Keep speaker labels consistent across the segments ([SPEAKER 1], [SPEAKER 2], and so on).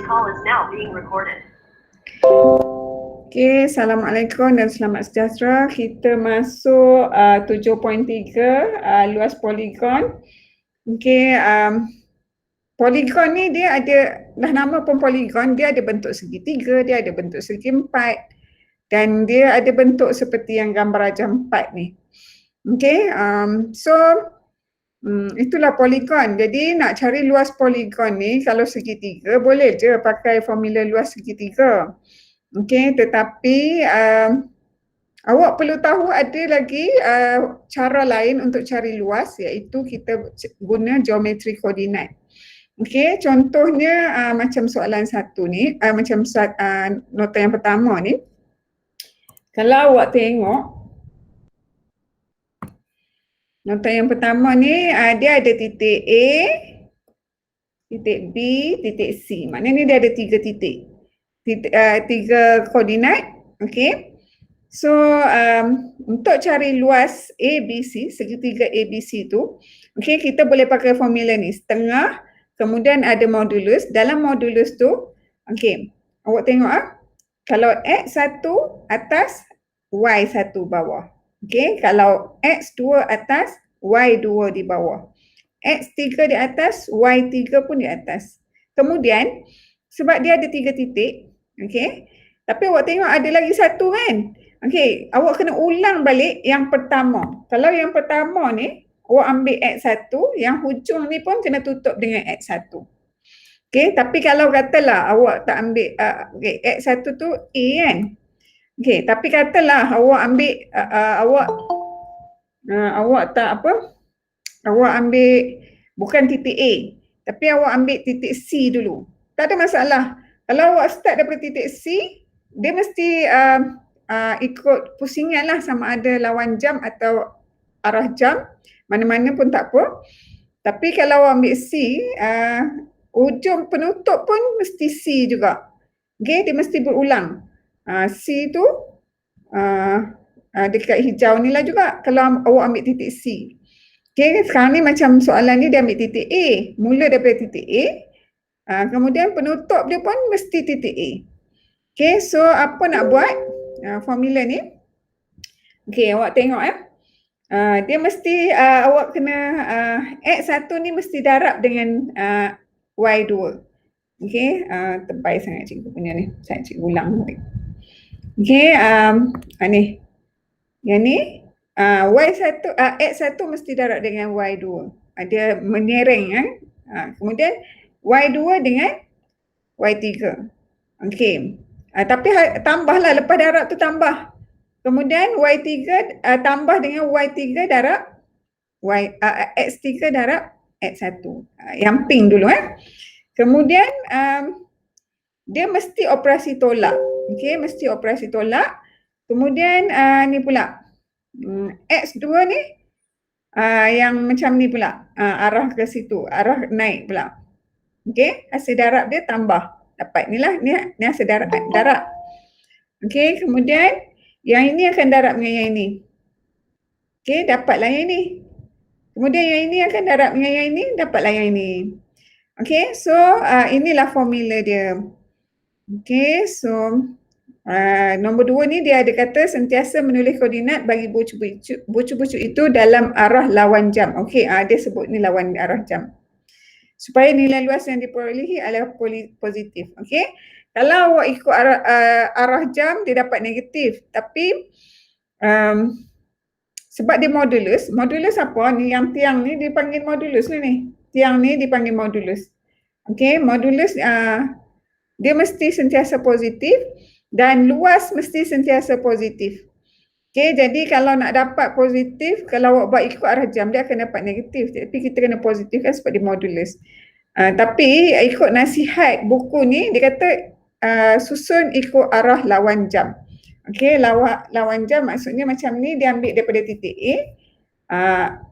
[SPEAKER 1] call is now being recorded.
[SPEAKER 2] Okey, Assalamualaikum dan selamat sejahtera. Kita masuk 7.3 luas poligon. Okey, poligon ni dia ada, dah nama pun poligon, dia ada bentuk segitiga, dia ada bentuk segi empat dan dia ada bentuk seperti yang gambar rajah 4 ni. Okey, itulah poligon. Jadi nak cari luas poligon ni, kalau segitiga boleh je pakai formula luas segitiga. Okey, tetapi awak perlu tahu ada lagi cara lain untuk cari luas, iaitu kita guna geometri koordinat. Okey, contohnya macam soalan satu ni, macam nota yang pertama ni. Kalau awak tengok nota yang pertama ni, dia ada titik A, titik B, titik C. Maknanya dia ada 3 titik. Tiga koordinat. Okey. So, untuk cari luas ABC, segitiga ABC tu, okey, kita boleh pakai formula ni. Setengah, kemudian ada modulus. Dalam modulus tu, okey, awak tengok kalau X1 atas, Y1 bawah. Okey, kalau X2 atas, Y2 di bawah. X3 di atas, Y3 pun di atas. Kemudian, sebab dia ada 3 titik, okey, tapi awak tengok ada lagi satu kan? Okey, awak kena ulang balik yang pertama. Kalau yang pertama ni, awak ambil X1, yang hujung ni pun kena tutup dengan X1. Okey, tapi kalau katalah awak tak ambil, X1 tu A kan? Okey, tapi katalah awak ambil, awak tak awak ambil bukan titik A, tapi awak ambil titik C dulu. Tak ada masalah. Kalau awak start daripada titik C, dia mesti ikut pusingan lah, sama ada lawan jam atau arah jam, mana-mana pun tak apa. Tapi kalau awak ambil C, ujung penutup pun mesti C juga. Okay, dia mesti berulang. C tu dekat hijau ni lah juga kalau awak ambil titik C. Okay, sekarang ni macam soalan ni dia ambil titik A. Mula daripada titik A, kemudian penutup dia pun mesti titik A. Okay, so apa nak buat formula ni? Okay, awak tengok dia mesti awak kena X1 ni mesti darab dengan Y2. Okay, tebal sangat cikgu punya ni. Saya cikgu ulang. Okay, ni. Yang ni, X1 mesti darab dengan Y2. Dia menyereng. Kemudian Y2 dengan Y3. Okay. Tapi tambahlah, lepas darab tu tambah. Kemudian Y3 tambah dengan Y3 darab X3 darab X1. Yang pink dulu. Kemudian dia mesti operasi tolak. Okay, mesti operasi tolak. Kemudian ni pula X2 ni yang macam ni pula, arah ke situ, arah naik pula. Okay, hasil darab dia tambah. Dapat ni lah, ni hasil darab. Okay, kemudian yang ini akan darab dengan yang ini. Okay, dapatlah yang ini. Kemudian yang ini akan darab dengan yang ini, dapatlah yang ini. Okay, so inilah formula dia. Okay, so nombor 2 ni dia ada kata sentiasa menulis koordinat bagi bucu-bucu itu dalam arah lawan jam. Okey, dia sebut ni lawan arah jam. Supaya nilai luas yang diperolehi adalah positif. Okey. Kalau awak ikut arah jam, dia dapat negatif. Tapi sebab dia modulus apa ni, yang tiang ni dipanggil modulus ni. Tiang ni dipanggil modulus. Okey, modulus dia mesti sentiasa positif. Dan luas mesti sentiasa positif. Okay, jadi kalau nak dapat positif, kalau awak buat ikut arah jam, dia akan dapat negatif. Tapi kita kena positif kan sebab dia modulus. Tapi ikut nasihat buku ni, dia kata susun ikut arah lawan jam. Okay, lawan jam maksudnya macam ni, dia ambil daripada titik A.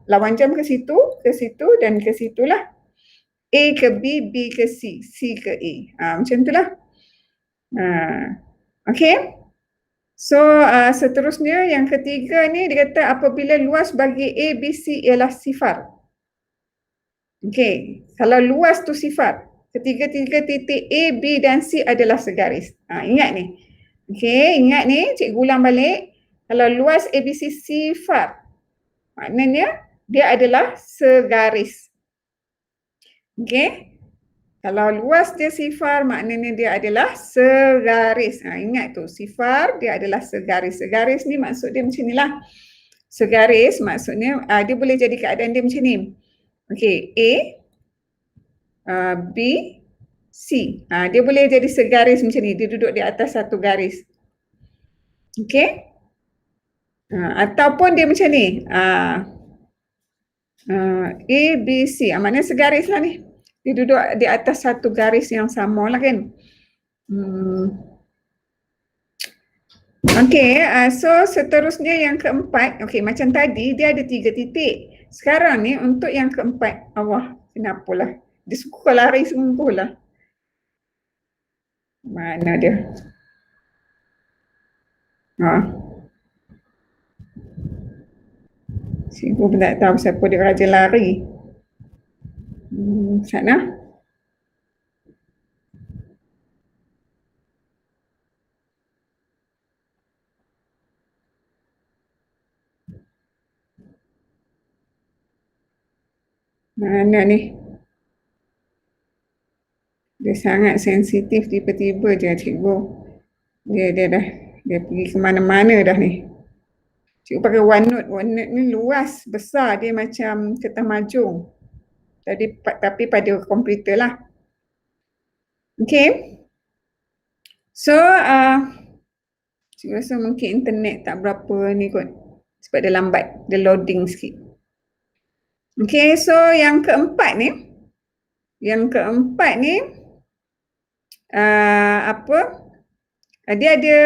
[SPEAKER 2] Lawan jam ke situ dan ke situlah. A ke B, B ke C, C ke A. Macam itulah. Okay, so seterusnya yang ketiga ni dia kata apabila luas bagi ABC ialah sifar. Okay, kalau luas tu sifar, ketiga-tiga titik A, B dan C adalah segaris. Ingat ni. Okey, ingat ni, cikgu ulang balik. Kalau luas ABCC far, maknanya dia adalah segaris. Okey. Kalau luas dia sifar, maknanya dia adalah segaris. Ingat tu, sifar dia adalah segaris. Segaris ni maksud dia macam ni lah. Segaris maksudnya dia boleh jadi keadaan dia macam ni. Okey, A, B, C. Dia boleh jadi segaris macam ni. Dia duduk di atas satu garis. Okey. Ataupun dia macam ni. A, B, C. Maknanya segaris lah ni. Dia duduk di atas satu garis yang sama lah kan. Okey, so seterusnya yang keempat. Okey, macam tadi dia ada 3 titik. Sekarang ni untuk yang keempat. Allah, kenapalah. Dia suka lari sungguh lah. Mana dia? Cikgu pun tak tahu siapa dia raja lari. Sana. Mana ni? Dia sangat sensitif, tiba-tiba je cikgu. Dia pergi ke mana-mana dah ni. Cikgu pakai OneNote. OneNote ni luas, besar. Dia macam kertas majung. Tapi pada komputer lah. Okay. So, cikgu rasa mungkin internet tak berapa ni kot. Sebab dia lambat. Dia loading sikit. Okay, so yang keempat ni. Dia ada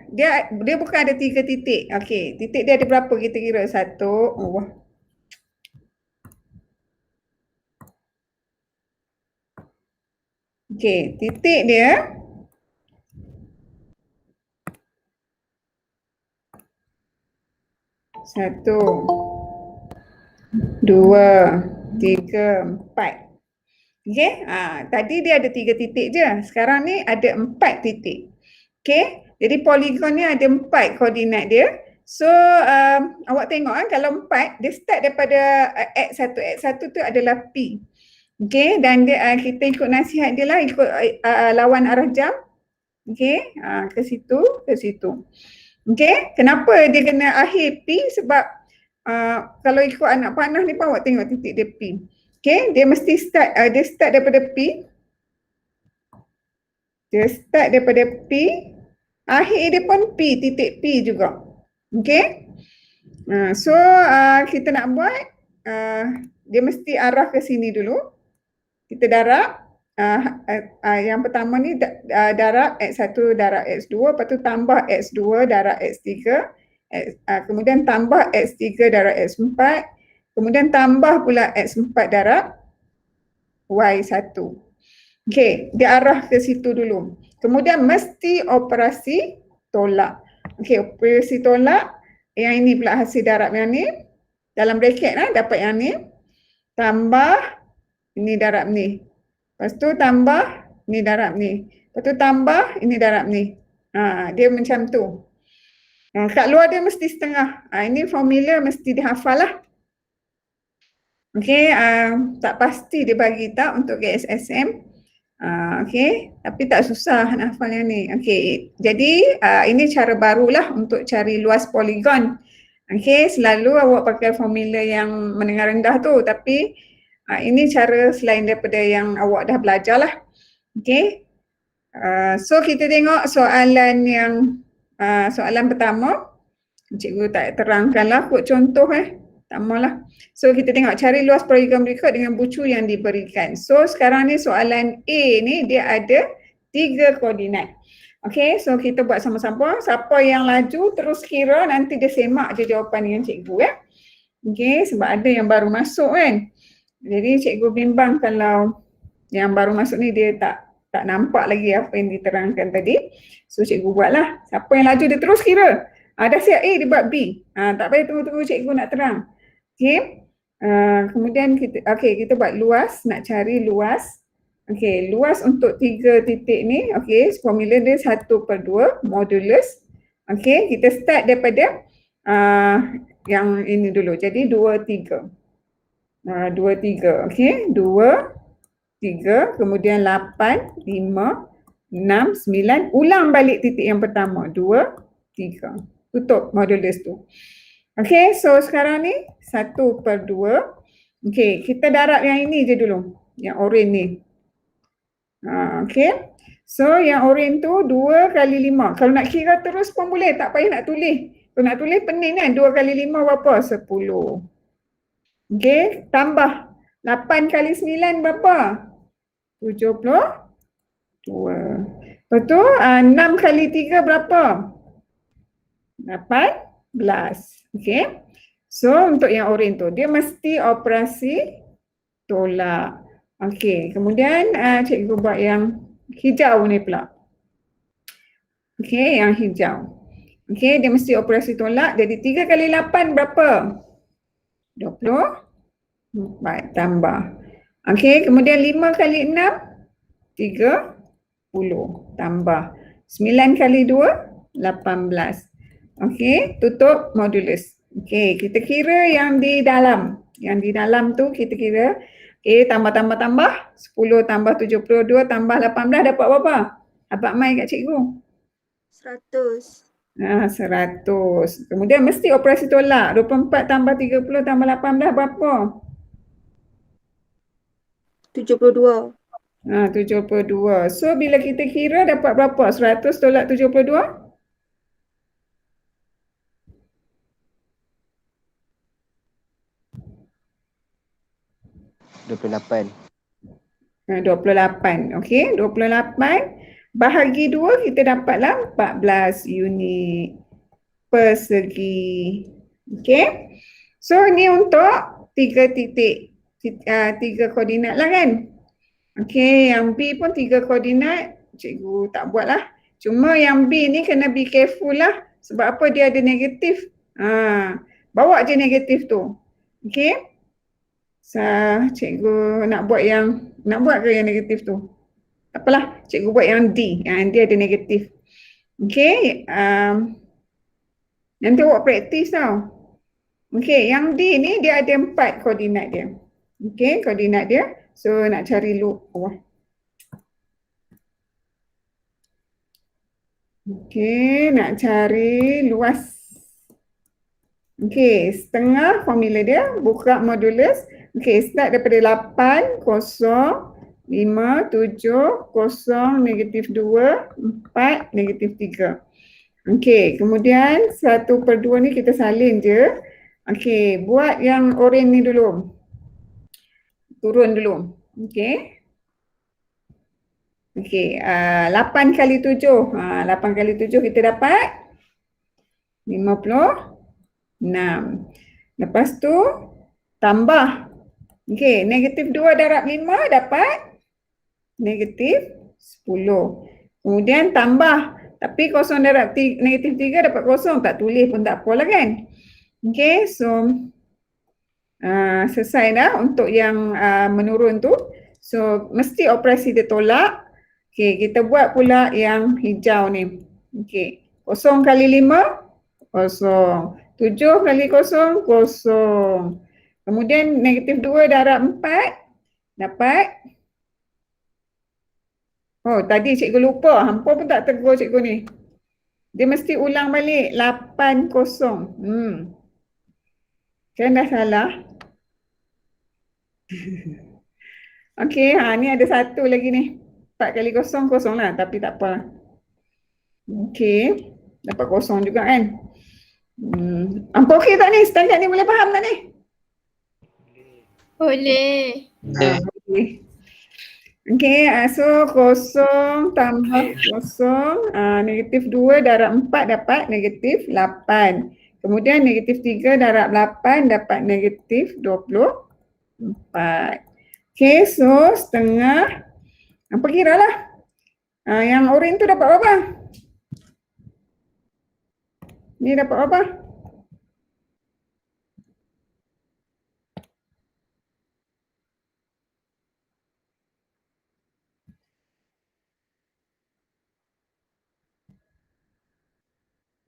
[SPEAKER 2] dia bukan ada 3 titik. Okey, titik dia ada berapa kita kira? 1. Okey, titik dia 1, 2, 3, 4. Okey, tadi dia ada 3 titik je. Sekarang ni ada 4 titik. Okey, jadi poligon ni ada 4 koordinat dia. So, awak tengok kalau 4, dia start daripada X1. X1 tu adalah P. Okey, dan dia, kita ikut nasihat dia lah, ikut lawan arah jam. Okey, ke situ. Okey, kenapa dia kena akhir P? Sebab kalau ikut anak panah ni pun awak tengok titik dia P. Okey, dia mesti start daripada P. Dia start daripada P, akhir dia pun P, titik P juga. Okey. So kita nak buat dia mesti arah ke sini dulu. Kita darab yang pertama ni darab X1 darab X2, lepas tu tambah X2 darab X3, kemudian tambah X3 darab X4, kemudian tambah pula X4 darab Y1. Okey, dia arah ke situ dulu. Kemudian mesti operasi tolak. Okey, operasi tolak, yang ini pula hasil darab yang ni. Dalam bracket dapat yang ni. Tambah, ini darab ni. Lepas tu tambah, ni darab ni. Lepas tu tambah, ini darab ni. Dia macam tu. Kat luar dia mesti setengah. Ini formula mesti dihafal lah. Okey, tak pasti dia bagi tak untuk GSSM. Okey, tapi tak susah nak hafal yang ni. Okey, jadi ini cara barulah untuk cari luas poligon. Okey, selalu awak pakai formula yang menengah rendah tu, tapi ini cara selain daripada yang awak dah belajar lah. Okey, so kita tengok soalan yang soalan pertama. Cikgu tak terangkan lah kot contoh tak maulah. So kita tengok cari luas poligon berikut dengan bucu yang diberikan. So sekarang ni soalan A ni dia ada 3 koordinat. Okay, so kita buat sama-sama. Siapa yang laju terus kira, nanti dia semak je jawapan dengan cikgu Okay, sebab ada yang baru masuk kan. Jadi cikgu bimbang kalau yang baru masuk ni dia tak nampak lagi apa yang diterangkan tadi. So cikgu buatlah. Siapa yang laju dia terus kira. Dah siap A, dia buat B. Tak payah tunggu-tunggu cikgu nak terang. Okay. Kemudian kita buat luas, nak cari luas Okey, luas untuk 3 titik ni, okey, formula dia 1/2 modulus. Okey, kita start daripada yang ini dulu. Jadi 2, 3. 2, 3. Okey, 2, 3, kemudian 8, 5, 6, 9. Ulang balik titik yang pertama. 2, 3. Tutup modulus tu. Okey, so sekarang ni 1/2. Okey, kita darab yang ini je dulu. Yang oren ni. Okey. So yang oren tu 2 kali 5. Kalau nak kira terus pun boleh, tak payah nak tulis. Kalau nak tulis pening kan, 2 kali 5 berapa? 10. Okey, tambah 8 kali 9 berapa? 72. Lepas tu 6 kali 3 berapa? 18. Okey. So untuk yang oren tu, dia mesti operasi tolak. Okey, kemudian cikgu buat yang hijau ni pula. Okey, yang hijau. Okey, dia mesti operasi tolak. Jadi 3 kali 8 berapa? 24 tambah. Okey, kemudian 5 kali 6? 30 tambah. 9 kali 2? 18. Okey, tutup modulus. Okey, kita kira yang di dalam. Yang di dalam tu kita kira. Okey, tambah. 10 tambah 72 tambah 18 dapat berapa? Dapat mai kat cikgu?
[SPEAKER 3] 100.
[SPEAKER 2] 100. Kemudian mesti operasi tolak. 24 tambah 30 tambah 18 berapa?
[SPEAKER 3] 72.
[SPEAKER 2] 72. So bila kita kira dapat berapa? 100 tolak 72?
[SPEAKER 4] 28.
[SPEAKER 2] 28. Okey, 28 bahagi 2 kita dapatlah 14 unit persegi. Okey. So ni untuk 3 titik, 3 koordinat lah kan. Okey, yang B pun 3 koordinat, cikgu tak buat lah. Cuma yang B ni kena be careful lah. Sebab apa dia ada negatif. Bawa je negatif tu. Okey. So, cikgu nak buat ke yang negatif tu? Tak apalah, cikgu buat yang D. Yang dia ada negatif. Okey. Nanti buat praktis tau. Okey, yang D ni dia ada 4 koordinat dia. Okey, koordinat dia. So, nak cari loop bawah. Okey, nak cari luas. Okey, setengah formula dia. Buka modulus. Okey, start daripada 8, 0, 5, 7, 0, negatif 2, 4, negatif 3. Okey, kemudian 1/2 ni kita salin je. Okey, buat yang oren ni dulu. Turun dulu. Okey. Okey, 8 kali 7. 8 kali 7 kita dapat 56. Lepas tu tambah. Okey, negatif 2 darab 5 dapat negatif 10. Kemudian tambah. Tapi kosong darab negatif 3 dapat kosong. Tak tulis pun tak apalah kan. Okey, so selesai dah untuk yang menurun tu. So, mesti operasi dia tolak. Okey, kita buat pula yang hijau ni. Okey, 0 kali 5, 0. 7 kali 0, 0. Kemudian negatif 2 darab 4 dapat. Oh, tadi cikgu lupa. Hampa pun tak tegur cikgu ni. Dia mesti ulang balik. 8, 0. Kan dah salah. Okey, ni ada satu lagi ni. 4 kali 0, 0 lah. Tapi tak apa. Okey. Dapat 0 juga kan. Hampa okey tak ni? Setakat ni boleh faham tak ni?
[SPEAKER 3] Boleh.
[SPEAKER 2] Okey. Okey, so 0 tambah 0, negatif 2 darab 4 dapat negatif 8. Kemudian negatif 3 darab 8 dapat negatif 24. Okey, so setengah. Apa kira lah? Yang oren tu dapat berapa? Ni dapat berapa?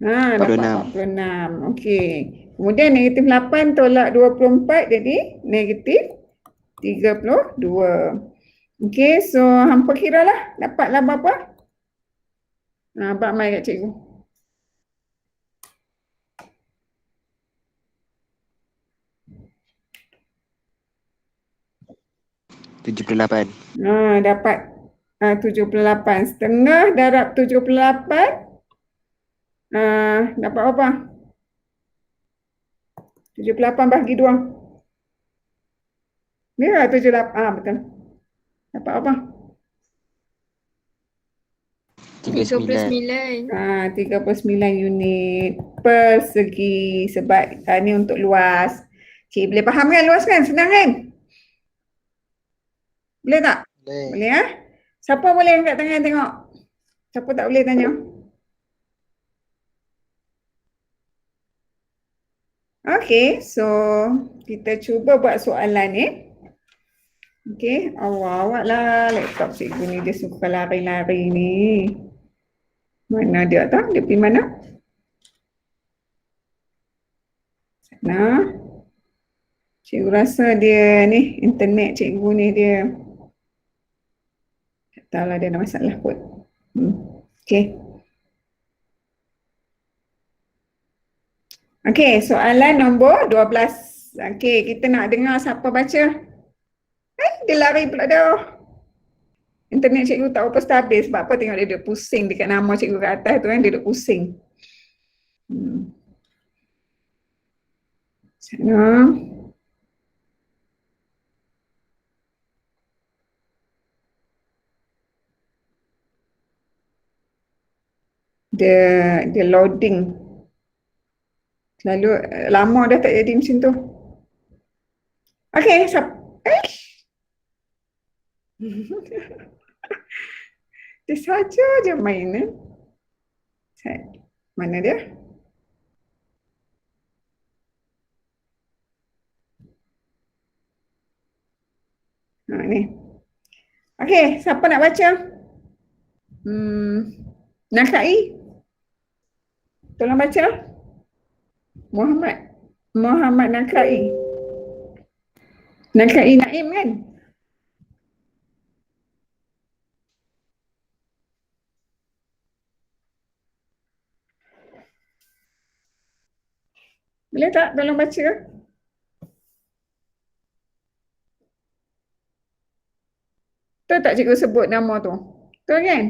[SPEAKER 2] Dapat 46. Okey. Kemudian negatif 8 tolak 24 jadi negatif 32. Okey, so hampa kira lah dapatlah berapa? Abang mai kat cikgu.
[SPEAKER 4] $78.
[SPEAKER 2] Dapat 78. Setengah darab 78 dapat apa? 78 bahagi 2. Ni lah 78. Betul. Dapat apa?
[SPEAKER 4] 39.
[SPEAKER 3] 39.
[SPEAKER 2] 39 unit persegi. Sebab ni untuk luas. Cik boleh faham kan luas kan? Senang kan? Boleh tak? Boleh ya? Siapa boleh angkat tangan tengok? Siapa tak boleh tanya? Okay, so kita cuba buat soalan ni. Okay, awak lah laptop cikgu ni dia suka lari-lari ni. Mana dia tak? Dia pergi mana? Sana. Cikgu rasa dia ni, internet cikgu ni dia tak tahulah dia ada masalah kot. Okay. Okay, soalan nombor 12. Okay, kita nak dengar siapa baca. Dia lari pula dah. Internet cikgu tak apa stabil sebab apa tengok dia duduk pusing dekat nama cikgu kat atas tu kan, dia duduk pusing. Sana. Dia loading. Selalu lama dah tak jadi macam tu. Okay, dia saja je main. Mana dia? Ni. Okay, siapa nak baca? Nakai. Tolong baca. Muhammad Nakai. Nakai Naim kan? Boleh tak tolong baca? Betul tak cikgu sebut nama tu? Betul kan?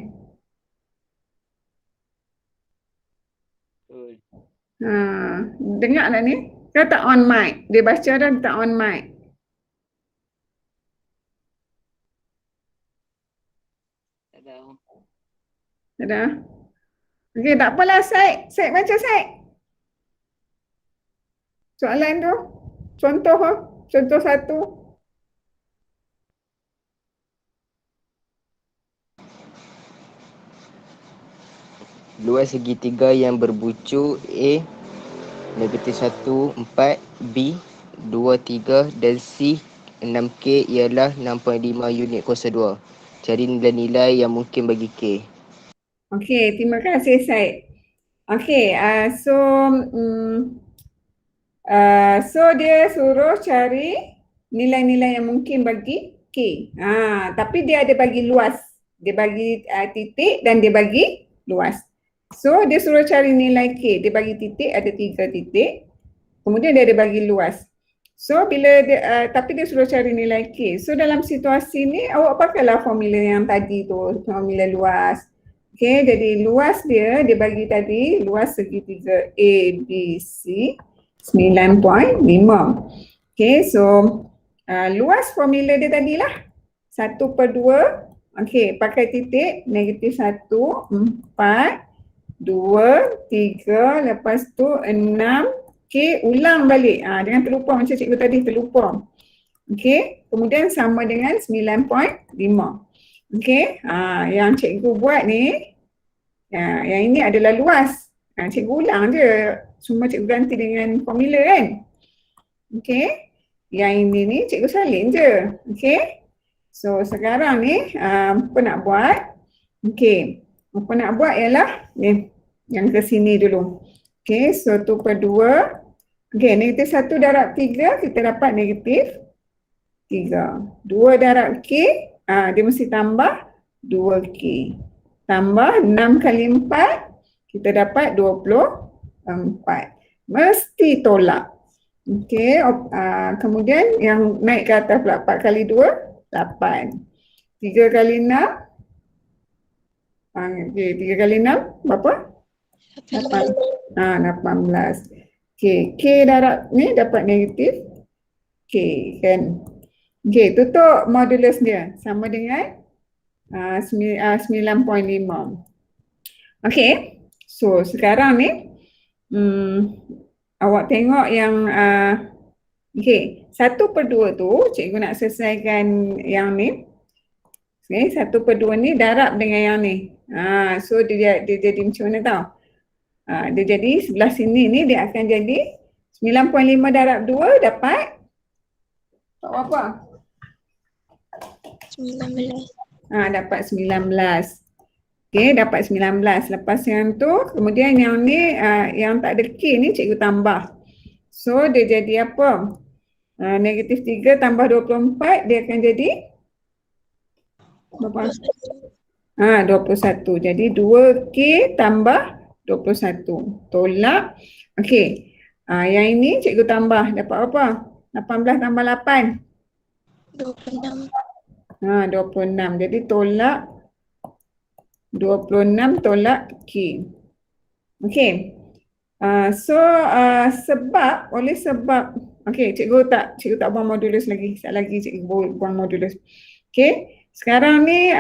[SPEAKER 2] Dengar lah ni. Kau tak on mic. Dia baca dah tak on mic. Tak ada. Okey, tak apalah Syed. Syed baca Syed. Soalan tu. Contoh. Contoh 1.
[SPEAKER 4] Luas segitiga yang berbucu A negatif 1, 4, B 2, 3 dan C 6K ialah 6.5 unit kuasa 2. Cari nilai-nilai yang mungkin bagi K.
[SPEAKER 2] Okey, terima kasih Syed. Okey, so dia suruh cari nilai-nilai yang mungkin bagi K. Tapi dia ada bagi luas. Dia bagi titik dan dia bagi luas. So dia suruh cari nilai K. Dia bagi titik, ada 3 titik. Kemudian dia ada bagi luas. So bila dia, tapi dia suruh cari nilai K. So dalam situasi ni awak pakailah formula yang tadi tu, formula luas. Okay, jadi luas dia bagi tadi luas segitiga A, B, C 9.5. Okay, so luas formula dia tadilah 1/2. Okay, pakai titik negatif 1, 4, 2, 3, lepas tu 6. Okay, ulang balik. Jangan terlupa macam cikgu tadi terlupa. Okay, kemudian sama dengan 9.5. Okay, yang cikgu buat ni, yang ini adalah luas. Cikgu ulang je. Semua cikgu ganti dengan formula kan. Okay, yang ini ni cikgu salin je. Okay, so sekarang ni apa nak buat? Okay, apa nak buat ialah ni. Yang ke sini dulu. Okey, so 2/2. Okey, negatif 1 darab 3 kita dapat negatif 3. 2 darab K, dia mesti tambah 2K. Tambah 6 kali 4, kita dapat 24. Mesti tolak. Okey, kemudian yang naik ke atas pula 4 kali 2, 8. 3 kali 6, okey, 3 kali 6 berapa? 8. 18. Okey, K darab ni dapat negatif K kan. Okey, tutup modulus dia sama dengan 9.5. Okey, so sekarang ni awak tengok yang okey, 1/2 tu cikgu nak selesaikan yang ni. Okey, 1/2 ni darab dengan yang ni. So dia jadi macam mana tau? Dia jadi sebelah sini ni dia akan jadi 9.5 darab 2 dapat apa?
[SPEAKER 3] 19.
[SPEAKER 2] Dapat 19. Okey, dapat 19. Lepas yang tu, kemudian yang ni, yang tak ada K ni cikgu tambah. So, dia jadi apa? Negatif 3 tambah 24, dia akan jadi berapa? 21. Jadi 2K tambah 21. Tolak. Okey. Yang ini cikgu tambah. Dapat apa? 18 tambah 8.
[SPEAKER 3] 26.
[SPEAKER 2] 26. Jadi tolak 26 tolak K. Okey. Sebab, oleh sebab, okey, cikgu tak buang modulus lagi. Sekejap lagi cikgu buang modulus. Okey. Sekarang ni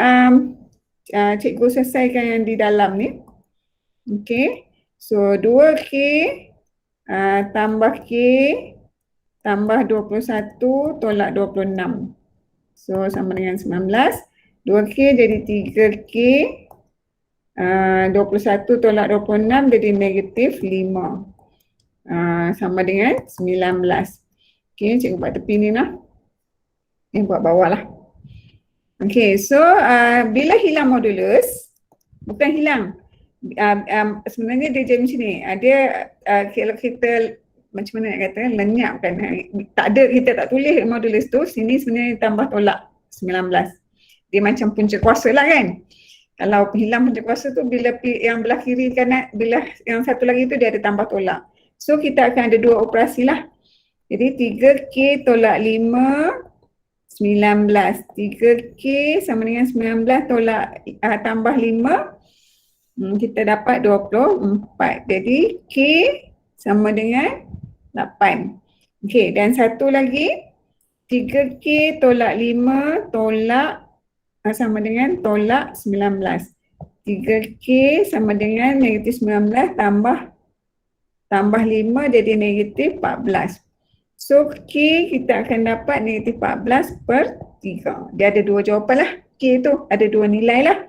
[SPEAKER 2] cikgu selesaikan yang di dalam ni. Okey. So 2K tambah K tambah 21 tolak 26. So sama dengan 19. 2K jadi 3K. 21 tolak 26 jadi negatif 5. Sama dengan 19. Okey, cikgu buat tepi ni lah. Buat bawah lah. Okey, so bila hilang modulus, bukan hilang. Sebenarnya dia jadi macam ni. Kalau kita macam mana nak kata, lenyapkan. Tak ada, kita tak tulis modulus tu, sini sebenarnya tambah tolak 19. Dia macam punca kuasa lah kan. Kalau hilang punca kuasa tu, bila yang belah kiri kanan, bila yang satu lagi tu dia ada tambah tolak. So kita akan ada dua operasi lah. Jadi 3K tolak 5, 19. 3K sama dengan 19 tolak tambah 5. Kita dapat 24. Jadi K sama dengan 8. Okey, dan satu lagi 3K tolak 5 tolak sama dengan tolak 19. 3K sama dengan negatif 19 tambah 5 jadi negatif 14. So K kita akan dapat negatif 14/3. Dia ada dua jawapan lah. K tu ada dua nilai lah.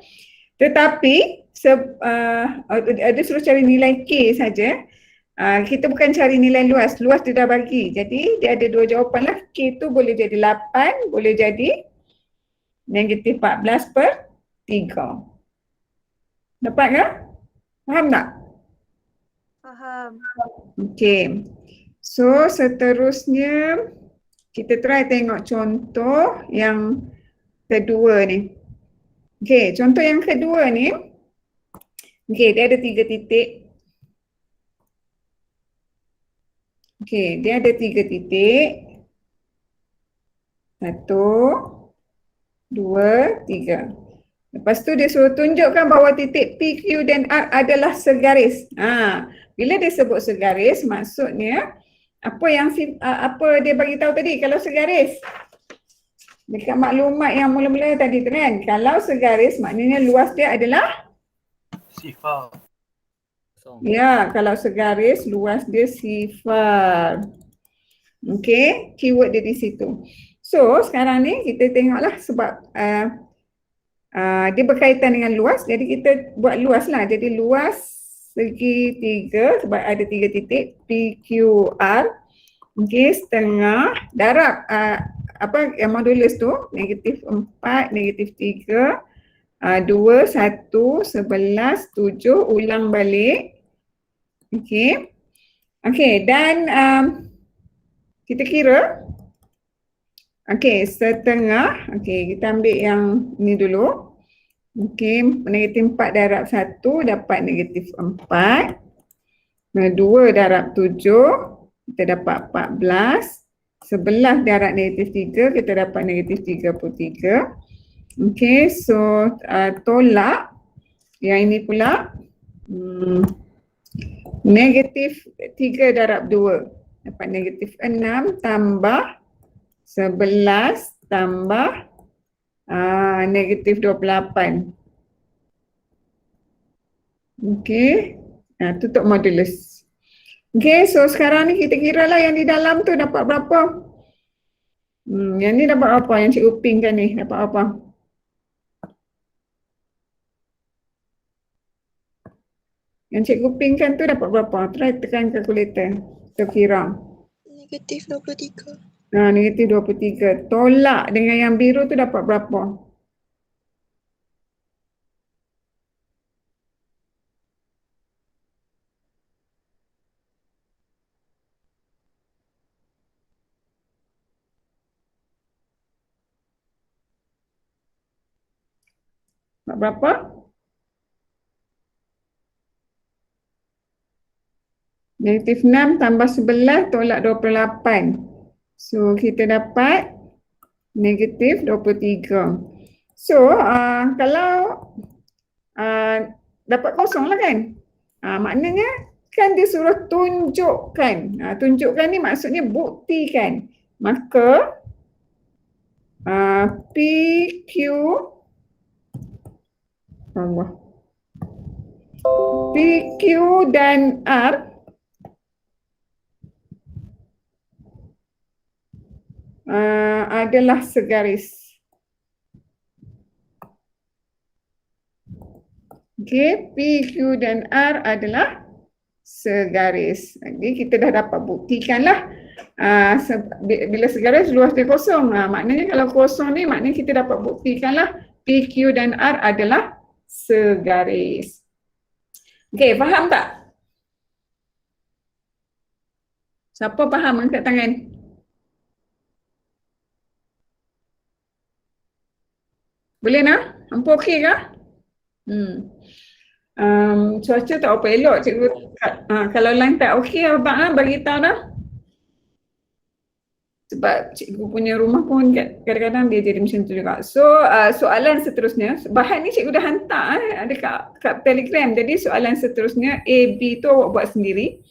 [SPEAKER 2] Tetapi dia suruh cari nilai K saja. Kita bukan cari nilai luas. Luas dia dah bagi. Jadi dia ada dua jawapan lah. K tu boleh jadi 8, boleh jadi negatif 14/3. Dapat ke? Faham tak?
[SPEAKER 3] Faham.
[SPEAKER 2] Okey. So seterusnya kita try tengok contoh yang kedua ni. Okey, contoh yang kedua ni. Okey, dia ada 3 titik. Okey, dia ada 3 titik. 1, 2, 3. Lepas tu dia suruh tunjukkan bahawa titik P, Q dan R adalah segaris. Bila dia sebut segaris, maksudnya apa dia bagi tahu tadi kalau segaris? Dekat maklumat yang mula-mula tadi tu kan, kalau segaris maknanya luas dia adalah
[SPEAKER 5] sifar.
[SPEAKER 2] Ya, kalau segaris luas dia sifar. Okey, keyword dia di situ. So, sekarang ni kita tengoklah sebab dia berkaitan dengan luas, jadi kita buat luas lah. Jadi luas segitiga sebab ada 3 titik PQR. Okey, setengah darab modulus tu negatif 4, negatif 3, 2, 1, 11, 7, ulang balik Okey. Okey, dan kita kira. Okey, setengah. Okey, kita ambil yang ni dulu. Okey, negatif 4 darab 1 dapat negatif 4. 2 darab 7, kita dapat 14. 11 darab negatif 3, kita dapat negatif 33. Okey, so tolak yang ini pula. Negatif 3 darab 2 dapat negatif 6 tambah 11 tambah negatif 28. Okey, tutup modulus. Okey, so sekarang ni kita kira lah yang di dalam tu dapat berapa. Yang ni dapat apa? Yang Cikgu pingkan ni dapat apa? Yang Cikgu pingkan tu dapat berapa? Try tekan kalkulator. Kita kira.
[SPEAKER 3] Negatif 23.
[SPEAKER 2] Negatif 23. Tolak dengan yang biru tu dapat berapa? Dapat berapa? Negatif 6 tambah 11 tolak 28. So kita dapat negatif 23. So kalau dapat kosong lah kan. Maknanya kan dia suruh tunjukkan. Tunjukkan ni maksudnya buktikan. Maka PQ PQ dan R adalah segaris. Okey, PQ dan R adalah segaris. Jadi kita dah dapat buktikanlah. Bila segaris luas dia kosong. Maknanya kalau kosong ni maknanya kita dapat buktikanlah PQ dan R adalah segaris. Okey, faham tak? Siapa faham angkat tangan? Boleh nak? Hampa okey ke? Cuaca tak apa elok cikgu. Kalau line tak okey abang bagi tahu dah. Sebab cikgu punya rumah pun kadang-kadang dia jadi macam tu juga. So soalan seterusnya, bahan ni cikgu dah hantar ada kat Telegram. Jadi soalan seterusnya A, B tu awak buat sendiri.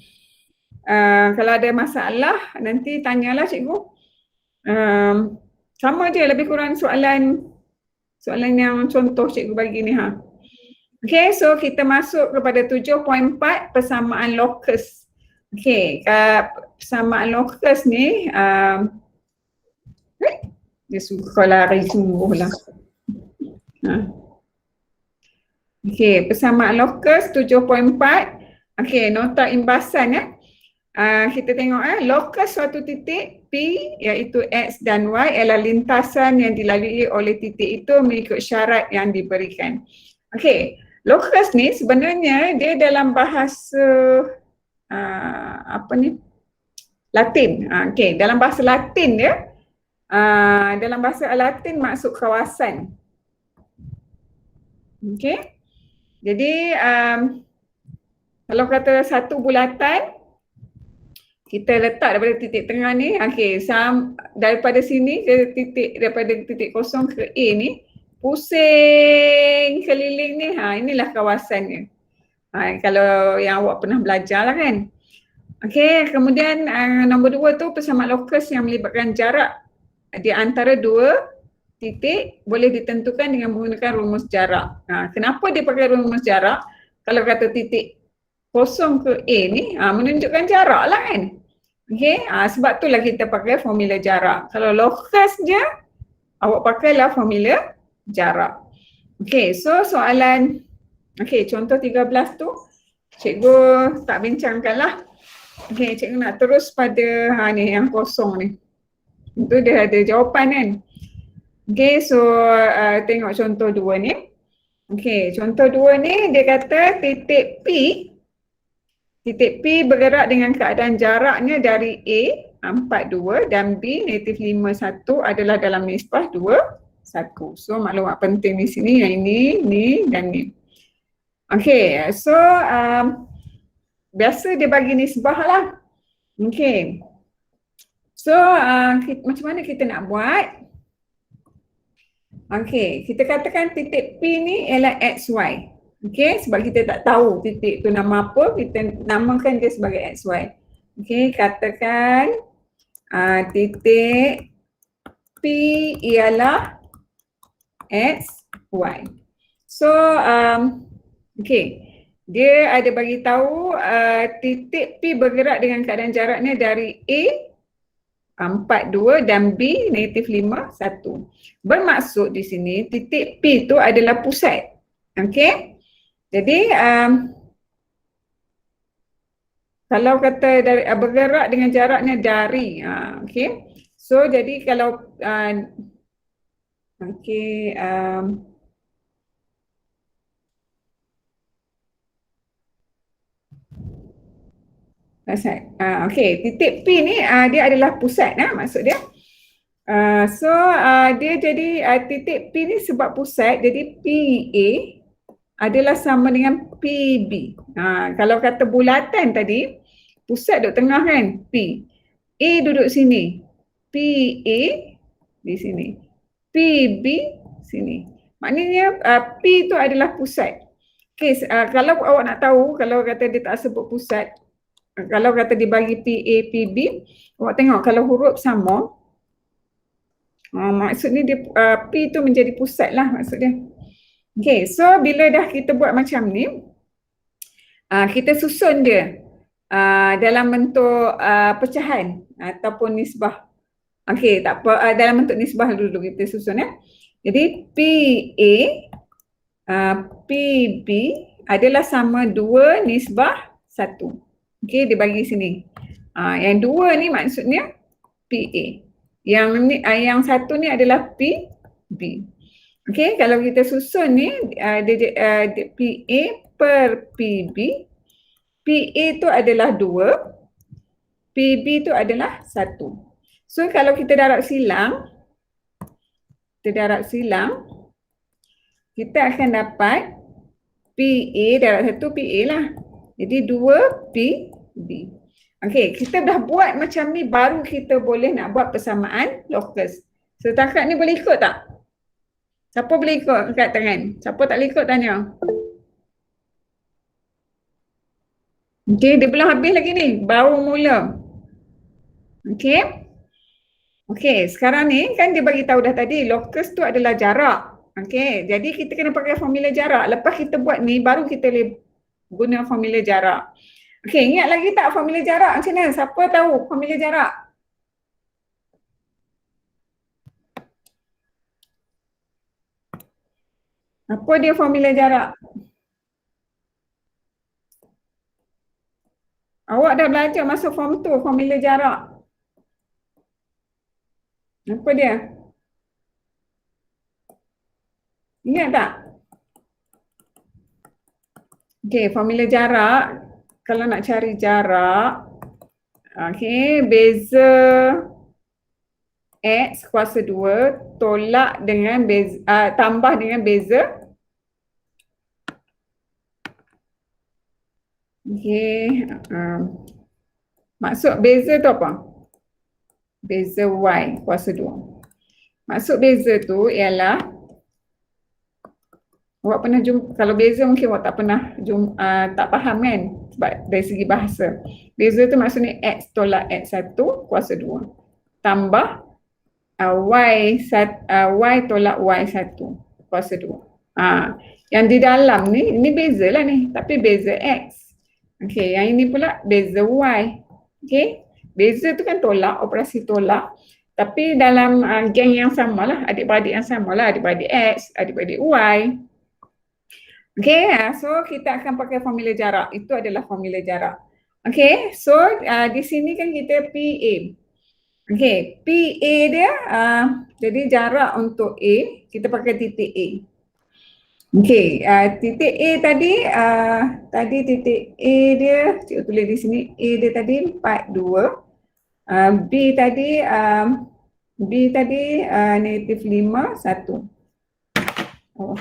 [SPEAKER 2] Kalau ada masalah nanti tanyalah cikgu. Sama je lebih kurang soalan yang contoh cikgu bagi ni Okay, so kita masuk kepada 7.4 persamaan locus. Okay, persamaan locus ni dia suka lari sungguh lah. Okay, persamaan locus 7.4. Okay, nota imbasan kita tengok locus suatu titik P iaitu X dan Y ialah lintasan yang dilalui oleh titik itu mengikut syarat yang diberikan. Okay, locus ni sebenarnya dia dalam bahasa Latin. Okay, dalam bahasa Latin dia dalam bahasa Latin maksud kawasan. Okay, jadi kalau kata satu bulatan kita letak daripada titik tengah ni, daripada sini ke daripada titik kosong ke A ni, pusing keliling ni, inilah kawasannya. Kalau yang awak pernah belajar lah kan. Okey, kemudian nombor 2 tu persamaan locus yang melibatkan jarak di antara dua titik boleh ditentukan dengan menggunakan rumus jarak. Kenapa dia pakai rumus jarak? Kalau kata titik kosong ke A ni, menunjukkan jarak lah kan. Okey, sebab itulah kita pakai formula jarak. Kalau locus je, awak pakailah formula jarak. Okey, so soalan, contoh 13 tu cikgu tak bincangkan lah. Okey, cikgu nak terus pada ni yang kosong ni. Itu dia ada jawapan kan. Okey, so tengok contoh 2 ni. Okey, contoh 2 ni dia kata titik P Titik P bergerak dengan keadaan jaraknya dari A 42 dan B negatif 51 adalah dalam nisbah 21. So maklumat penting di sini yang ini, ni dan ni. Okay, so biasa dia bagi nisbah lah. Okay. So macam mana kita nak buat? Okay, kita katakan titik P ni ialah XY. Okay, sebab kita tak tahu titik tu nama apa, kita namakan dia sebagai XY. Okay, katakan titik P ialah XY. So, okay, dia ada bagi tahu titik P bergerak dengan keadaan jaraknya dari A 42 dan B negatif 51. Bermaksud di sini titik P tu adalah pusat. Okey. Jadi kalau kata dari bergerak dengan jaraknya dari okey. So jadi kalau okey okey, titik P ni dia adalah pusat maksud dia. Dia jadi titik P ni sebab pusat, jadi PA adalah sama dengan PB. Kalau kata bulatan tadi, pusat duduk tengah kan, P. A duduk sini, PA di sini, PB sini. Maknanya P tu adalah pusat. Okay, kalau awak nak tahu, kalau kata dia tak sebut pusat, kalau kata dibagi PA, PB, awak tengok kalau huruf sama, maksudnya dia P tu menjadi pusat lah maksudnya. Okay, so bila dah kita buat macam ni, kita susun dia dalam bentuk pecahan ataupun nisbah. Okay, tak apa, dalam bentuk nisbah dulu kita susun ya. Jadi PA, PB adalah sama 2 nisbah 1. Okay, dia bagi sini. Yang 2 ni maksudnya PA. Yang 1 ni adalah PB. Okay, kalau kita susun ni PA per PB, PA tu adalah 2, PB tu adalah 1. So kalau kita darab silang, kita akan dapat PA darab 1 PA lah. Jadi 2 PB. Okey, kita dah buat macam ni baru kita boleh nak buat persamaan locus. Setakat ni boleh ikut tak? Siapa boleh ikut angkat tangan? Siapa tak boleh ikut tanya. Okey, dia belum habis lagi ni, baru mula. Okey. Okey, sekarang ni kan dia bagi tahu dah tadi locus tu adalah jarak. Okey, jadi kita kena pakai formula jarak. Lepas kita buat ni baru kita boleh guna formula jarak. Okey, ingat lagi tak formula jarak macam mana? Siapa tahu formula jarak? Apa dia formula jarak? Awak dah belajar masa form 2 formula jarak. Apa dia? Ingat tak? Okey, formula jarak, kalau nak cari jarak, okey, beza X kuasa 2 tolak dengan beza, tambah dengan beza. Okey, maksud beza tu apa? Beza Y kuasa 2. Maksud beza tu ialah, awak pernah jumpa, kalau beza mungkin awak tak pernah tak faham kan sebab dari segi bahasa. Beza tu maksudnya X tolak X1 kuasa 2 tambah Y tolak Y1 kuasa 2. Yang di dalam ni, ini beza lah ni, tapi beza X. Okey, yang ini pula beza Y. Okey, beza tu kan tolak, operasi tolak. Tapi dalam geng yang sama lah, adik-beradik yang sama lah, adik-beradik X, adik-beradik Y. Okay, so kita akan pakai formula jarak. Itu adalah formula jarak. Okay, so di sini kan kita PA. Okay, PA dia, jadi jarak untuk A, kita pakai titik A. Okey, titik A tadi titik A dia, cikgu tulis di sini, A dia tadi 42. B tadi negatif 5, 1. Oh.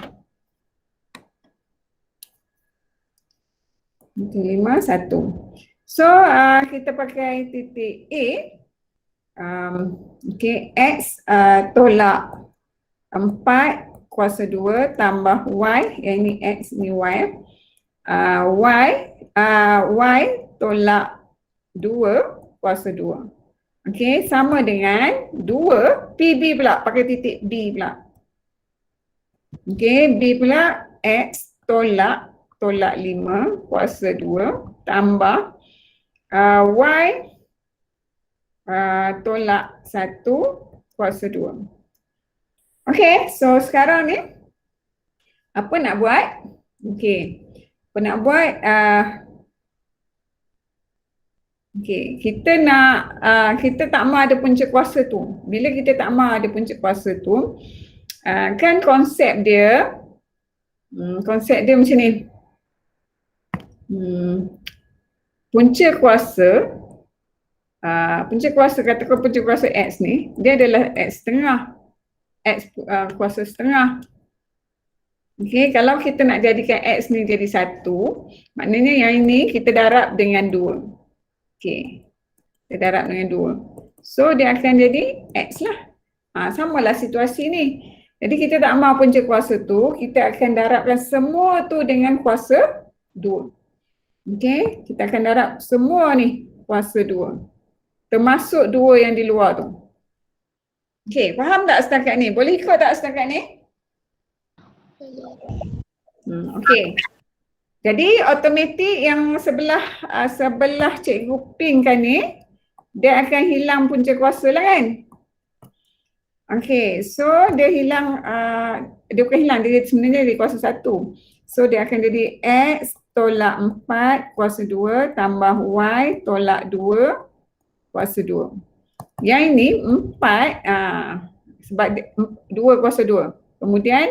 [SPEAKER 2] Negatif 5, 1. So, kita pakai titik A. Okay, X tolak 4 kuasa 2 tambah Y, yang ini X, ni Y. Y tolak 2 kuasa 2. Okey, sama dengan 2 PB pula, pakai titik B pula. Okey, B pula X tolak 5 kuasa 2 tambah Y tolak 1 kuasa 2. Okey, so sekarang ni apa nak buat? Okey, apa nak buat? Okey, kita tak mahu ada punca kuasa tu. Bila kita tak mahu ada punca kuasa tu, kan konsep dia macam ni. Punca kuasa katakan punca kuasa X ni, dia adalah X setengah. X kuasa setengah. Okey, kalau kita nak jadikan X ni jadi 1, maknanya yang ini kita darab dengan 2. Okey, kita darab dengan 2. So, dia akan jadi X lah. Samalah situasi ni. Jadi, kita tak mahu punca kuasa tu, kita akan darabkan semua tu dengan kuasa 2. Okey, kita akan darab semua ni kuasa 2. Termasuk 2 yang di luar tu. Okey, faham tak setakat ni? Boleh ikut tak setakat ni? Okey. Jadi automatik yang sebelah cikgu pingkan ni, dia akan hilang punca kuasa lah kan? Okey, so dia hilang, dia bukan hilang, dia sebenarnya di kuasa 1. So dia akan jadi X tolak 4 kuasa 2 tambah Y tolak 2 kuasa 2. Yang ini 4, sebab 2 kuasa 2. Kemudian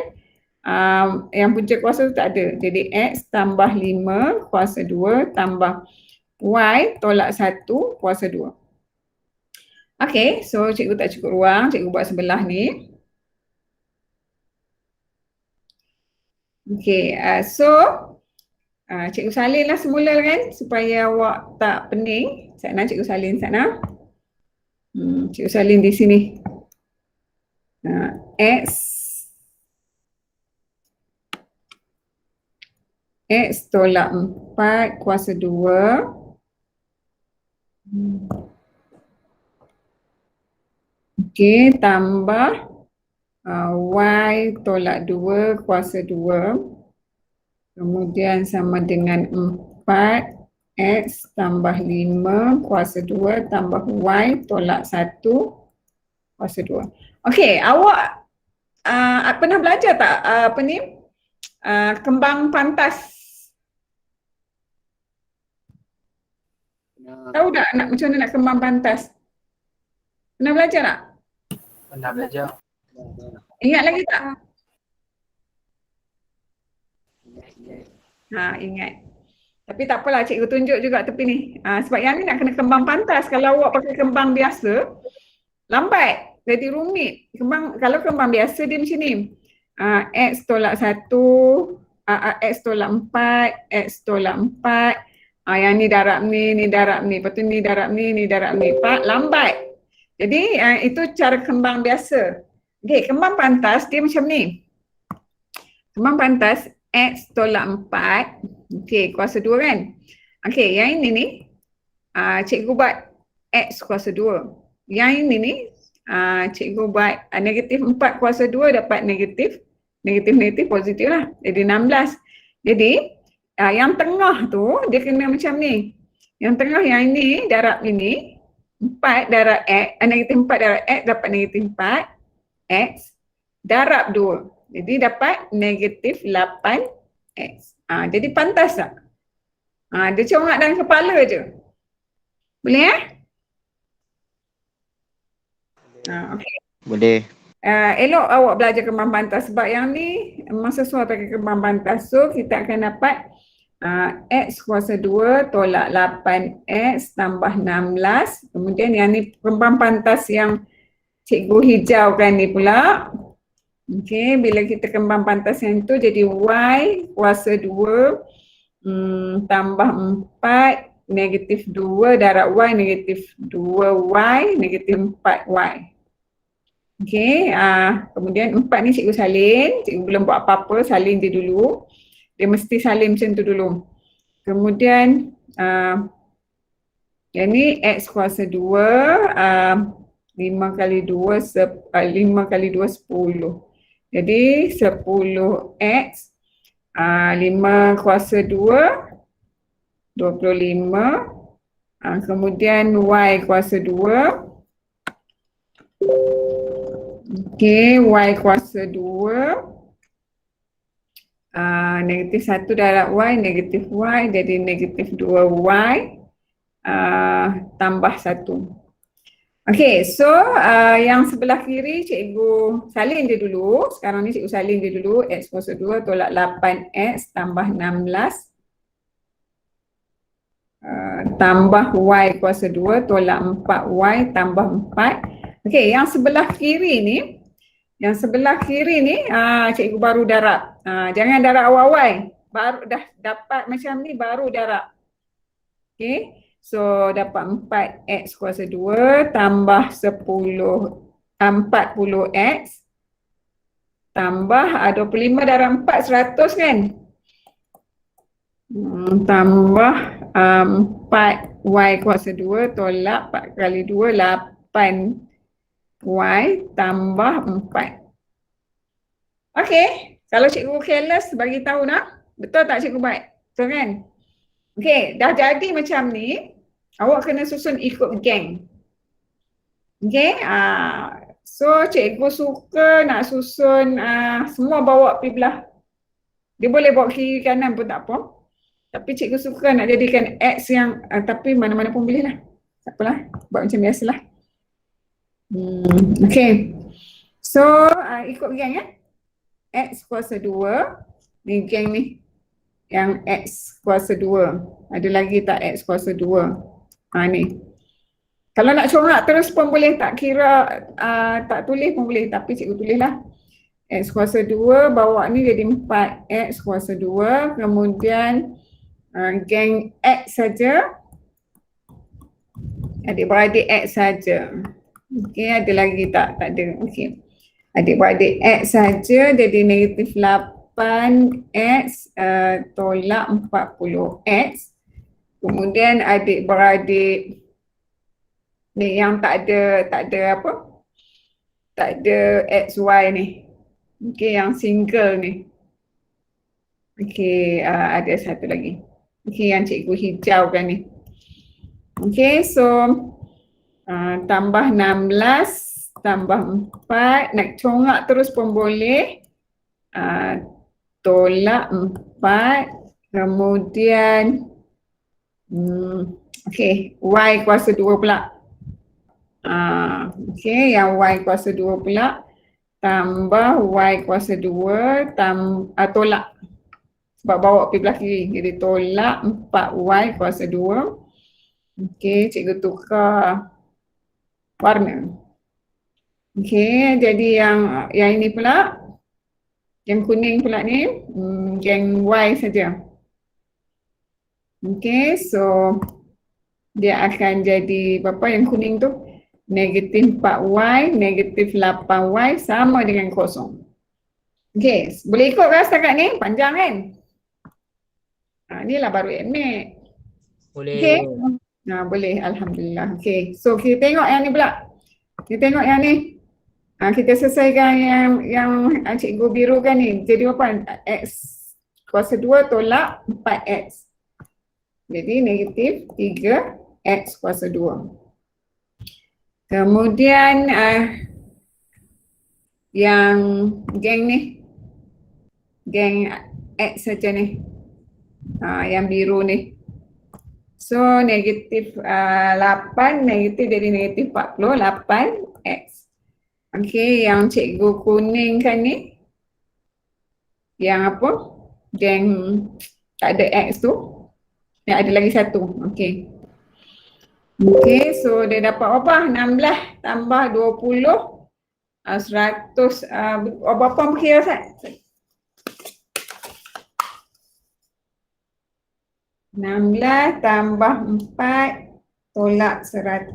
[SPEAKER 2] yang punca kuasa tu tak ada. Jadi X tambah 5 kuasa 2 tambah Y tolak 1 kuasa 2. Okey, so cikgu tak cukup ruang, cikgu buat sebelah ni. Okey, so cikgu salinlah semula kan supaya awak tak pening. Sana cikgu salin sana. Cikgu salin di sini. X tolak 4 kuasa 2. Okey, tambah Y tolak 2 kuasa 2. Kemudian sama dengan 4 X tambah 5 kuasa 2 tambah Y tolak 1 kuasa 2. Okey, awak pernah belajar tak kembang pantas? Tahu tak macam mana nak kembang pantas? Pernah belajar tak?
[SPEAKER 5] Pernah belajar.
[SPEAKER 2] Ingat lagi tak? Ingat. Tapi tak apalah, cikgu tunjuk juga tepi ni. Sebab yang ni nak kena kembang pantas. Kalau awak pakai kembang biasa, lambat. Jadi rumit. Kalau kembang biasa dia macam ni. X tolak 1, X tolak 4, X tolak 4. Yang ni darab ni darab ni. Lepas tu ni darab ni darab ni. Lambat. Jadi itu cara kembang biasa. Okay, kembang pantas dia macam ni. Kembang pantas X tolak 4. Okay, kuasa 2 kan? Okay, yang ini ni cikgu buat X kuasa 2. Yang ini ni cikgu buat negatif 4 kuasa 2 dapat negatif positif lah. Jadi 16. Jadi yang tengah tu dia kena macam ni. Yang tengah yang ini darab ini 4 darab X, negatif 4 darab X dapat negatif 4 X darab 2. Jadi dapat negatif 8X. Jadi pantas tak? Dia congak dalam kepala je. Boleh
[SPEAKER 4] Okay. Boleh.
[SPEAKER 2] elok awak belajar kembang pantas sebab yang ni memang sesuai pakai kembang pantas. So kita akan dapat X kuasa 2 tolak 8X tambah 16. Kemudian yang ni kembang pantas yang cikgu hijaukan ni pula. Okey, bila kita kembang pantas yang tu jadi Y kuasa 2 tambah 4 negatif 2 darab Y negatif 2Y negatif 4Y. Okey, kemudian 4 ni cikgu salin, cikgu belum buat apa-apa, salin dia dulu. Dia mesti salin macam tu dulu. Kemudian yang ni X kuasa 2, 5 kali 2, 5 kali 2, 10. Jadi 10X, 5 kuasa 2, 25. Kemudian Y kuasa 2. Okey, Y kuasa 2. Negatif 1 darab Y, negatif Y, jadi negatif 2Y tambah 1. Okey, so yang sebelah kiri cikgu salin dia dulu. Sekarang ni cikgu salin dia dulu. X kuasa 2 tolak 8X tambah 16. Tambah Y kuasa 2 tolak 4Y tambah 4. Okey, yang sebelah kiri ni, cikgu baru darab. Jangan darab awal-awal. Baru dah dapat macam ni baru darab. Okey, so dapat 4X kuasa 2 tambah 40X tambah 25 darab 4, 100 kan? Tambah 4Y kuasa 2 tolak 4 kali 2, 8Y tambah 4. Okey, kalau cikgu careless bagi tahu nak, betul tak cikgu buat? Betul kan? Okey, dah jadi macam ni, awak kena susun ikut geng. Okey, so cikgu suka nak susun semua bawa pergi belah. Dia boleh bawa kiri kanan pun tak apa. Tapi cikgu suka nak jadikan X yang, tapi mana-mana pun boleh lah. Tak apalah, buat macam biasalah. Okay, so ikut geng ya. X kuasa 2, ni geng ni. Yang X kuasa 2. Ada lagi tak X kuasa 2? Ni. Kalau nak corak terus pun boleh, tak kira tak tulis pun boleh, tapi cikgu tulis lah. X kuasa 2 bawa ni jadi 4X kuasa 2. Kemudian geng X saja. Adik-beradik X saja. Okey, ada lagi tak? Tak ada. Okey. Adik-beradik X saja jadi negatif 8X tolak 40X. Kemudian adik-beradik ni yang tak ada apa? Tak ada XY ni. Okey, yang single ni. Okey, ada satu lagi. Okey, yang cikgu hijaukan ni. Okey, so tambah 16, tambah 4, nak corak terus pun boleh. Tolak 4, kemudian okey, Y kuasa 2 pula. Okey, yang Y kuasa 2 pula. Tambah Y kuasa 2, tolak. Sebab bawa pergi belah kiri, jadi tolak 4Y kuasa 2. Okey, cikgu tukar warna. Okey, jadi yang ini pula, yang kuning pula ni, geng Y saja. Okey, so dia akan jadi berapa yang kuning tu? Negatif 4Y, negatif 8Y sama dengan kosong. Okey, boleh ikut kan setakat ni? Panjang kan? Inilah baru admit.
[SPEAKER 4] Boleh.
[SPEAKER 2] Okey. Boleh, alhamdulillah. Okey, so kita tengok yang ni pula. Kita tengok yang ni. Kita selesaikan yang cikgu birukan ni. Jadi apa? X kuasa 2 tolak 4X. Jadi negatif 3X kuasa 2. Kemudian yang geng ni. Geng X saja ni. Yang biru ni. So negatif 8, negatif jadi negatif 48X. Okey, yang cikgu kuningkan ni, yang apa? Yang tak ada X tu. Yang ada lagi satu. Okey. Okey, so dia dapat apa? 16 tambah 20, 100. Berapa kira Ustaz? 16 tambah 4 tolak 100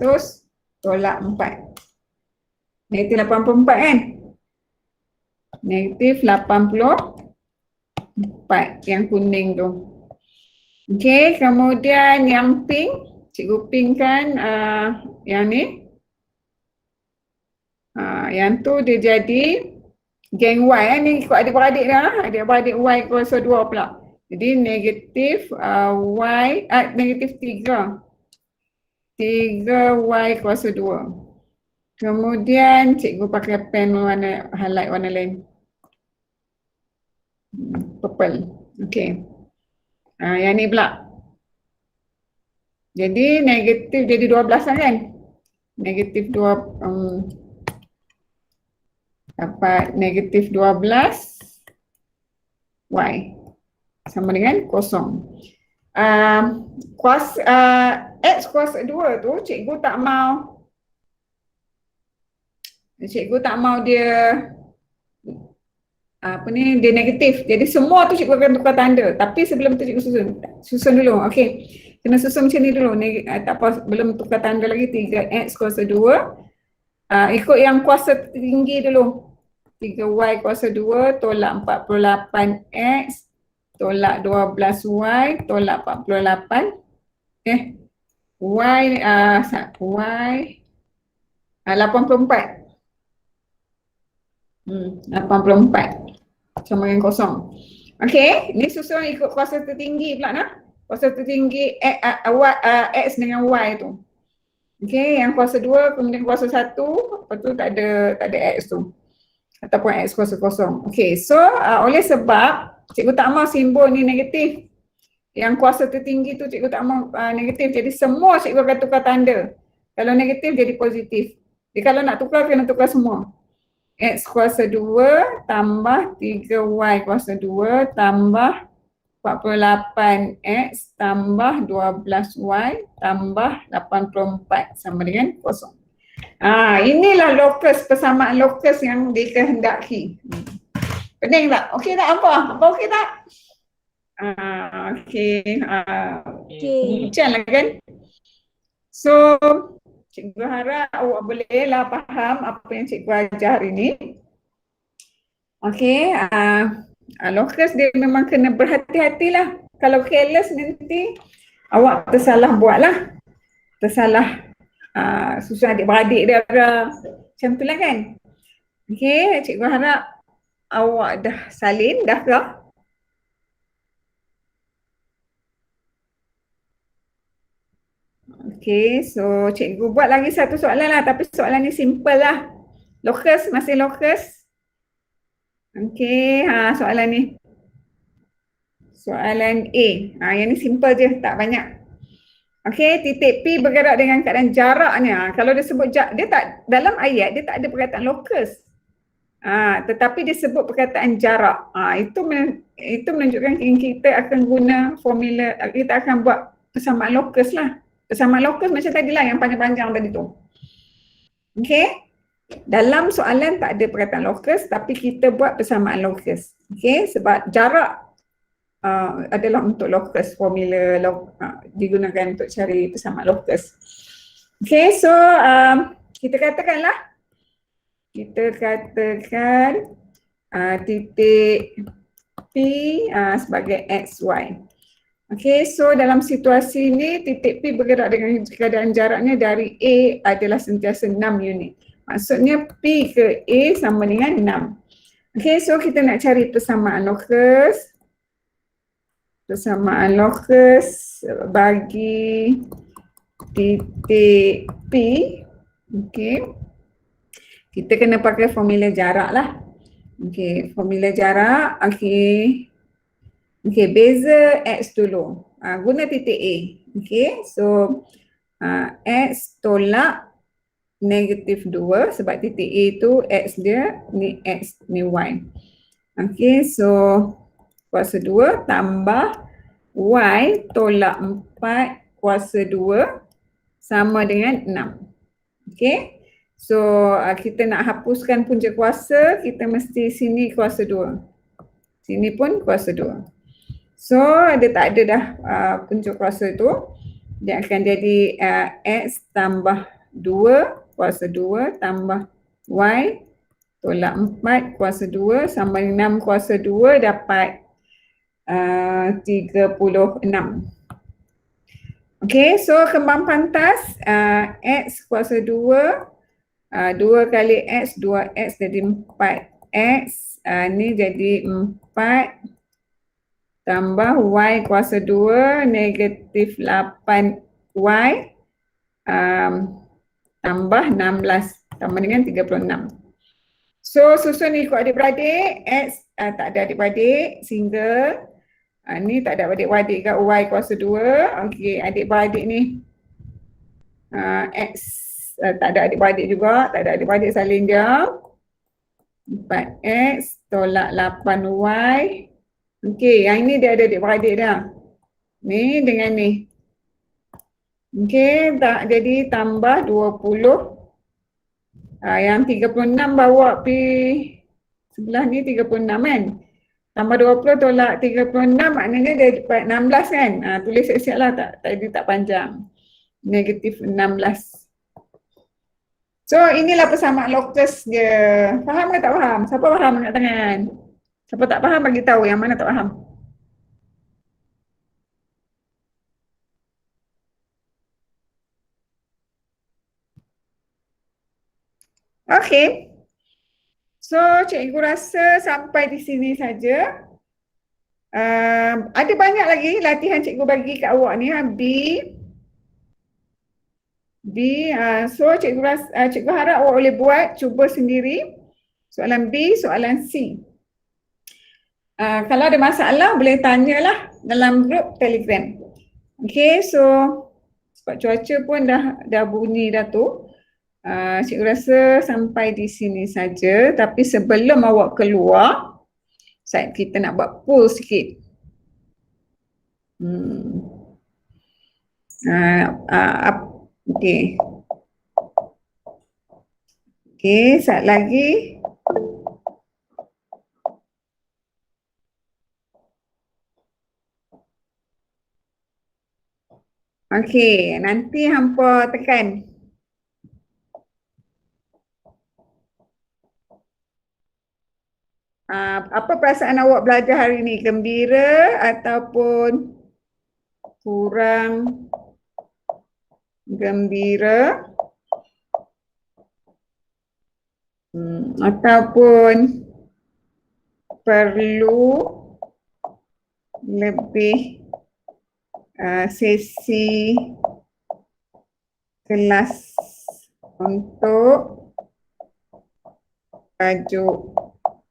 [SPEAKER 2] tolak 4. Negatif 84 kan? Negatif 84 yang kuning tu. Okey, kemudian yang pink, cikgu pink kan yang ni. Yang tu dia jadi geng Y ni ikut adik-beradik dah. Adik-beradik Y kuasa 2 pula. Jadi negatif Y, negatif 3. 3Y kuasa 2. Kemudian cikgu pakai pen warna highlight warna lain. Purple. Okey. Yang ni pula. Jadi negatif jadi 12 lah kan? Negatif 2 dapat negatif 12 Y sama dengan kosong. X kuasa 2 tu cikgu tak mau dia dia negatif. Jadi semua tu cikgu akan tukar tanda. Tapi sebelum tu cikgu susun dulu. Okey. Kena susun macam ni dulu. Tak apa, belum tukar tanda lagi. 3X kuasa 2. Ikut yang kuasa tinggi dulu. 3Y kuasa 2 tolak 48X tolak 12Y tolak 48. Y 84. 84 sama dengan kosong. Okey, ni susun ikut kuasa tertinggi pula nah. Kuasa tertinggi X dengan Y tu. Okey, yang kuasa 2 kemudian kuasa 1, lepas tu tak ada X tu. Ataupun X kuasa kosong. Okey, so oleh sebab cikgu tak mahu simbol ni negatif. Yang kuasa tertinggi tu cikgu tak mahu negatif. Jadi semua cikgu akan tukar tanda. Kalau negatif jadi positif. Jadi kalau nak tukar kena tukar semua. X kuasa 2 tambah 3Y kuasa 2 tambah 48X tambah 12Y tambah 84 sama dengan kosong. Inilah lokus, persamaan lokus yang dikehendaki. Pening tak? Okey tak apa? Apa okey tak? Okey. Hujan lah kan? So, cikgu harap awak bolehlah faham apa yang cikgu ajar hari ni. Okey. Lokus dia memang kena berhati-hatilah. Kalau careless nanti awak tersalah buatlah. Tersalah susun adik-beradik dia macam tu lah kan. Okey, cikgu harap awak dah salin dah ke? Okey, so cikgu buat lagi satu soalan lah, tapi soalan ni simple lah. Lokus, masih lokus? Okey, soalan ni. Soalan A. Yang ni simple je, tak banyak. Okey, titik P bergerak dengan keadaan jaraknya. Kalau dia sebut dia tak dalam ayat dia tak ada perkataan lokus. Tetapi dia sebut perkataan jarak. Itu menunjukkan kita akan guna formula, kita akan buat persamaan lokus lah. Persamaan lokus macam tadi lah yang panjang-panjang tadi tu. Okey. Dalam soalan tak ada perkataan lokus tapi kita buat persamaan lokus. Okey, sebab jarak adalah untuk lokus, formula digunakan untuk cari persamaan lokus. Okey, so kita katakan titik P sebagai XY. Okey, so dalam situasi ni titik P bergerak dengan keadaan jaraknya dari A adalah sentiasa 6 unit. Maksudnya P ke A sama dengan 6. Okey, so kita nak cari persamaan lokus. Persamaan lokus bagi titik P. Okey. Kita kena pakai formula jarak lah. Okey, formula jarak. Okey. Okey, beza X dulu. Guna titik A. Okey, so X tolak negatif 2 sebab titik A tu X dia, ni X, ni Y. Okay, so kuasa 2 tambah Y tolak 4 kuasa 2 sama dengan 6. Okay, so kita nak hapuskan punca kuasa, kita mesti sini kuasa 2. Sini pun kuasa 2. So dia tak ada dah punca kuasa tu. Dia akan jadi X tambah 2 kuasa 2 tambah Y tolak 4 kuasa 2 sama dengan 6 kuasa 2 dapat 36. Okay, so kembang pantas X kuasa 2, 2 kali X, 2X jadi 4X, ni jadi 4 tambah Y kuasa 2 negatif 8Y tambah 16 sama dengan 36. So susun ikut adik-beradik, X tak ada adik-beradik, single. Ni tak ada adik-beradik kat Y kuasa 2. Okey, adik-beradik ni X tak ada adik-beradik juga, tak ada adik-beradik saling jauh. 4X tolak 8Y. Okey, yang ni dia ada adik-beradik dah. Ni dengan ni. Okey, tak jadi tambah 20. Yang 36 bawa pergi sebelah ni 36 kan. Tambah 20 tolak 36 maknanya dia dapat 16 kan. Tulis siap-siap lah, tadi tak panjang. Negatif 16. So inilah persamaan lokus dia. Faham ke tak faham? Siapa faham angkat tangan? Siapa tak faham bagi tahu yang mana tak faham. Okey. So cikgu rasa sampai di sini saja. Ada banyak lagi latihan cikgu bagi kat awak ni. So cikgu harap awak boleh buat, cuba sendiri. Soalan B, soalan C. Kalau ada masalah boleh tanyalah dalam grup Telegram. Okay, so sebab cuaca pun dah bunyi dah tu. Cikgu rasa sampai di sini saja. Tapi sebelum awak keluar, kita nak buat poll sikit. Okay. Okay, saat lagi. Okay, nanti hampa tekan. Apa perasaan awak belajar hari ni? Gembira ataupun kurang gembira? Ataupun perlu lebih sesi kelas untuk tajuk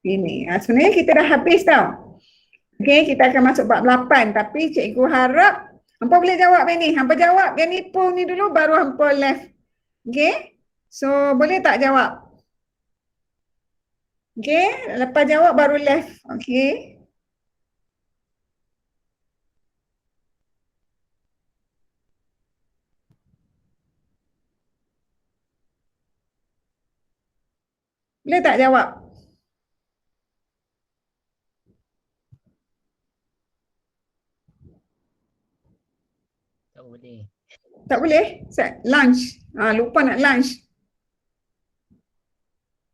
[SPEAKER 2] ini. Sebenarnya kita dah habis tau. Okay, kita akan masuk bab 8 tapi cikgu harap hampa boleh jawab yang ni. Hampa jawab yang ni poll ni dulu baru hampa left. Okay, so boleh tak jawab? Okay, lepas jawab baru left. Okay. Boleh tak jawab?
[SPEAKER 4] Tak boleh.
[SPEAKER 2] Tak boleh? Lunch. Lupa nak lunch.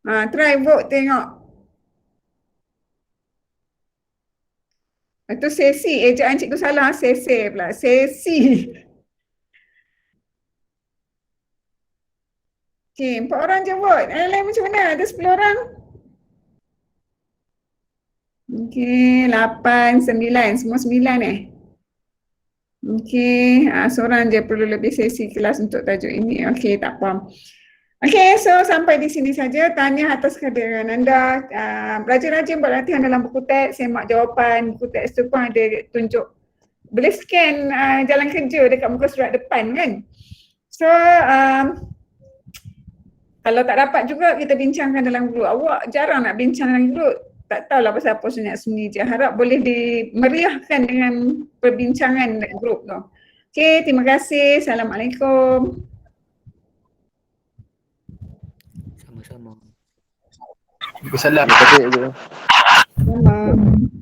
[SPEAKER 2] Try vote tengok. Itu sesi. Ejaan cikgu salah. Sesi pula. Sesi. Okay, 4 orang je vote. Lain macam mana? Ada 10 orang? Okay, 8, 9. Semua 9 Okay, seorang je perlu lebih sesi kelas untuk tajuk ini. Okay, tak faham. Okay, so sampai di sini saja. Tanya atas kehadiran anda. Rajin-rajin buat latihan dalam buku teks, semak jawapan. Buku teks tu pun ada tunjuk. Boleh scan jalan kerja dekat muka surat depan kan. So, Kalau tak dapat juga kita bincangkan dalam grup. Awak jarang nak bincang dalam grup. Tak tahulah pasal apa senyap-senyap je. Harap boleh dimeriahkan dengan perbincangan grup tu. Okey, terima kasih. Assalamualaikum.
[SPEAKER 6] Sama-sama.
[SPEAKER 5] Waalaikumsalam.
[SPEAKER 4] Terima kasih.
[SPEAKER 2] Selamat.